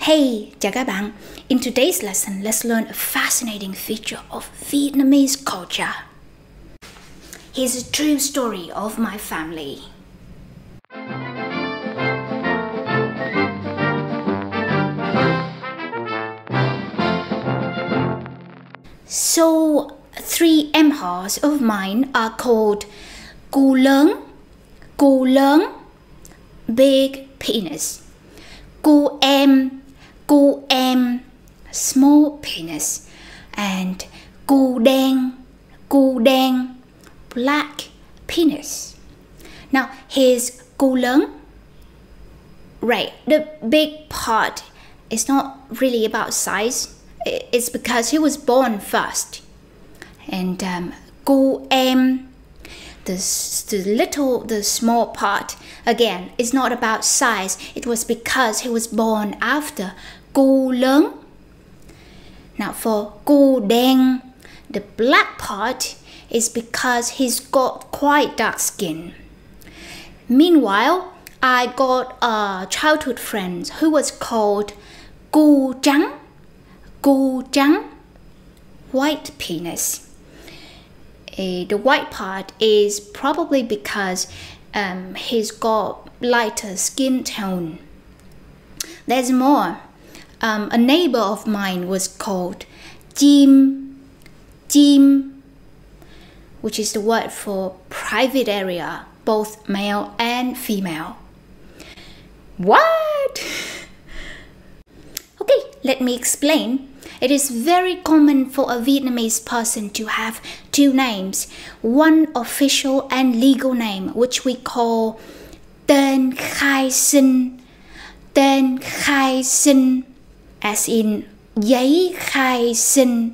Hey, chào các bạn. In today's lesson, let's learn a fascinating feature of Vietnamese culture. Here's a true story of my family. So, three em-hors of mine are called Cô lớn, big penis, cô em, small penis, and cô đen, black penis. Now, here's cô lớn. Right, the big part is not really about size. It's because he was born first. And cô em, the small part, again, is not about size. It was because he was born after cô lớn. Now for cô đen, the black part is because he's got quite dark skin. Meanwhile, I got a childhood friend who was called cô trắng, white penis. The white part is probably because he's got lighter skin tone. There's more. A neighbor of mine was called chim, which is the word for private area, both male and female. What? Okay, let me explain. It is very common for a Vietnamese person to have two names, one official and legal name, which we call tên khai sinh, as in giấy khai sinh,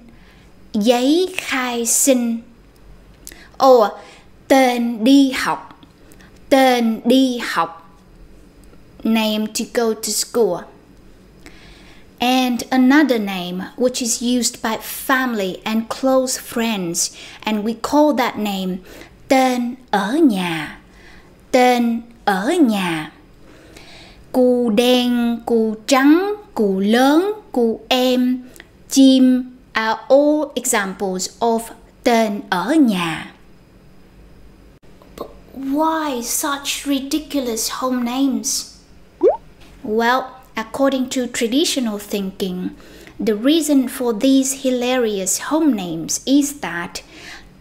or tên đi học, name to go to school. And another name which is used by family and close friends, and we call that name tên ở nhà. Cô đen, cô trắng, cô lớn, cô em, chim are all examples of tên ở nhà. But why such ridiculous home names? Well, according to traditional thinking, the reason for these hilarious home names is that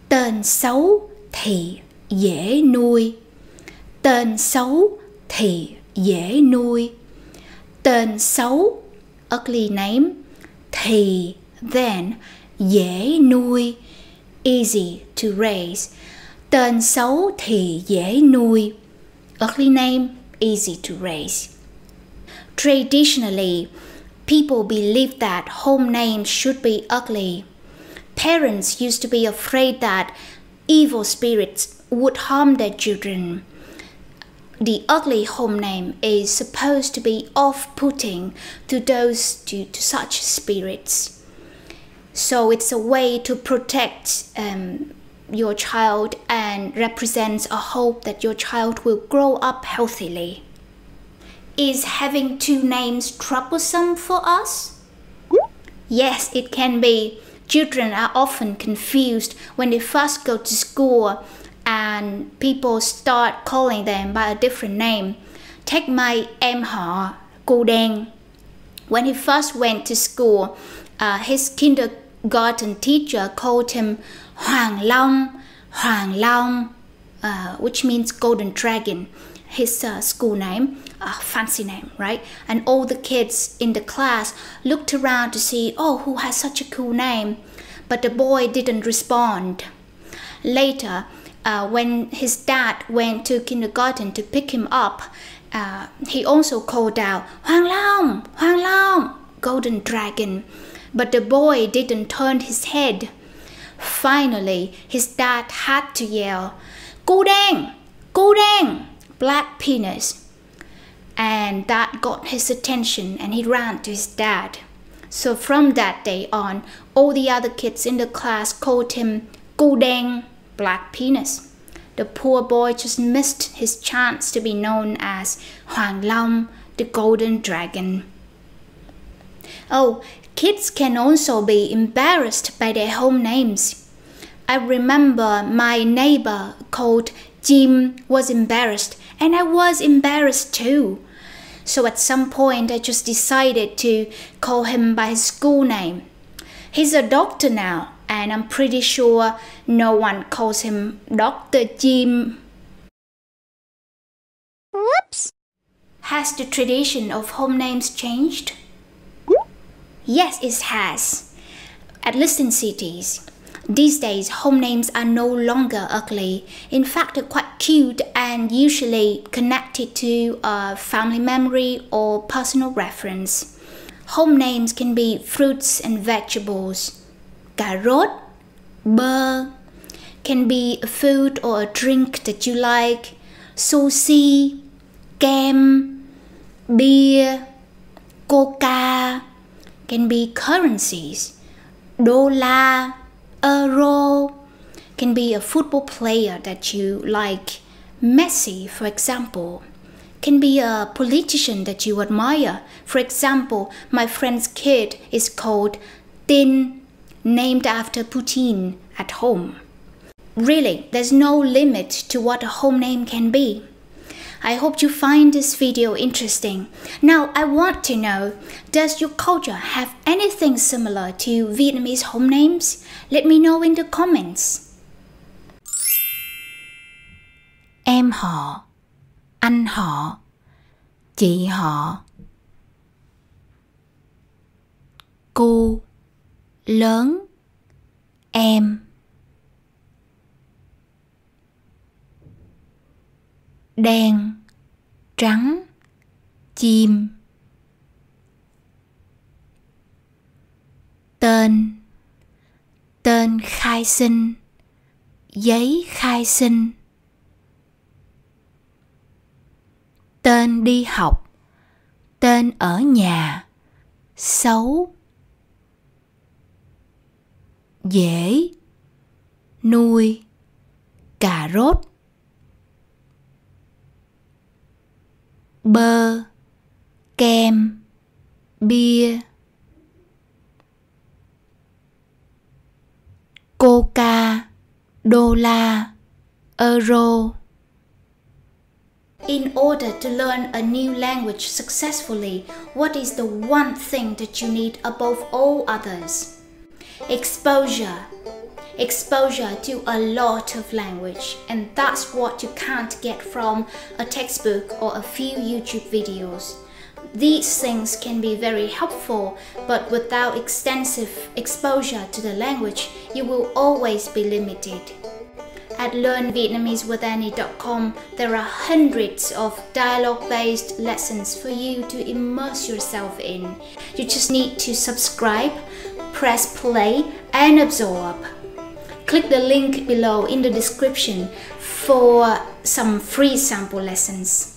tên xấu thì dễ nuôi. Tên xấu thì dễ nuôi. Tên xấu, ugly name, thì, then, dễ nuôi, easy to raise. Tên xấu thì dễ nuôi. Ugly name, easy to raise. Traditionally, people believed that home names should be ugly. Parents used to be afraid that evil spirits would harm their children. The ugly home name is supposed to be off-putting to such spirits. So it's a way to protect your child and represents a hope that your child will grow up healthily. Is having two names troublesome for us? Yes, it can be. Children are often confused when they first go to school and people start calling them by a different name. Take my em họ, cô đen. When he first went to school, his kindergarten teacher called him Hoàng Long, which means golden dragon. His school name, fancy name, right? And all the kids in the class looked around to see, who has such a cool name? But the boy didn't respond. Later, when his dad went to kindergarten to pick him up, he also called out, Hoàng Long, golden dragon. But the boy didn't turn his head. Finally, his dad had to yell, cô đen, black penis. And that got his attention and he ran to his dad. So from that day on, all the other kids in the class called him cô đen, black penis. The poor boy just missed his chance to be known as Hoàng Long, the golden dragon. Oh, kids can also be embarrassed by their home names. I remember my neighbor called Jim was embarrassed, and I was embarrassed too. So at some point, I just decided to call him by his school name. He's a doctor now, and I'm pretty sure no one calls him Dr. Jim. Whoops! Has the tradition of home names changed? Yes, it has. At least in cities. These days, home names are no longer ugly. In fact, they're quite cute and usually connected to a family memory or personal reference. Home names can be fruits and vegetables. Cà rốt, bơ. Can be a food or a drink that you like. Sushi, kem, beer, coca. Can be currencies. Đô la, euro. Can be a football player that you like. Messi, for example. Can be a politician that you admire. For example, my friend's kid is called Tin, named after Putin at home. Really, there's no limit to what a home name can be. I hope you find this video interesting. Now, I want to know, does your culture have anything similar to Vietnamese home names? Let me know in the comments. Em họ, anh họ, chị họ. Cô, lớn, em. Đen, trắng, chim. Tên, tên khai sinh, giấy khai sinh. Tên đi học, tên ở nhà, xấu. Dễ, nuôi, cà rốt. Bơ, kem, bia. Coca, đô la, euro. In order to learn a new language successfully, what is the one thing that you need above all others? Exposure. Exposure to a lot of language, and that's what you can't get from a textbook or a few YouTube videos. These things can be very helpful, but without extensive exposure to the language, you will always be limited. At learnvietnamesewithani.com, there are hundreds of dialogue-based lessons for you to immerse yourself in. You just need to subscribe, press play, and absorb. Click the link below in the description for some free sample lessons.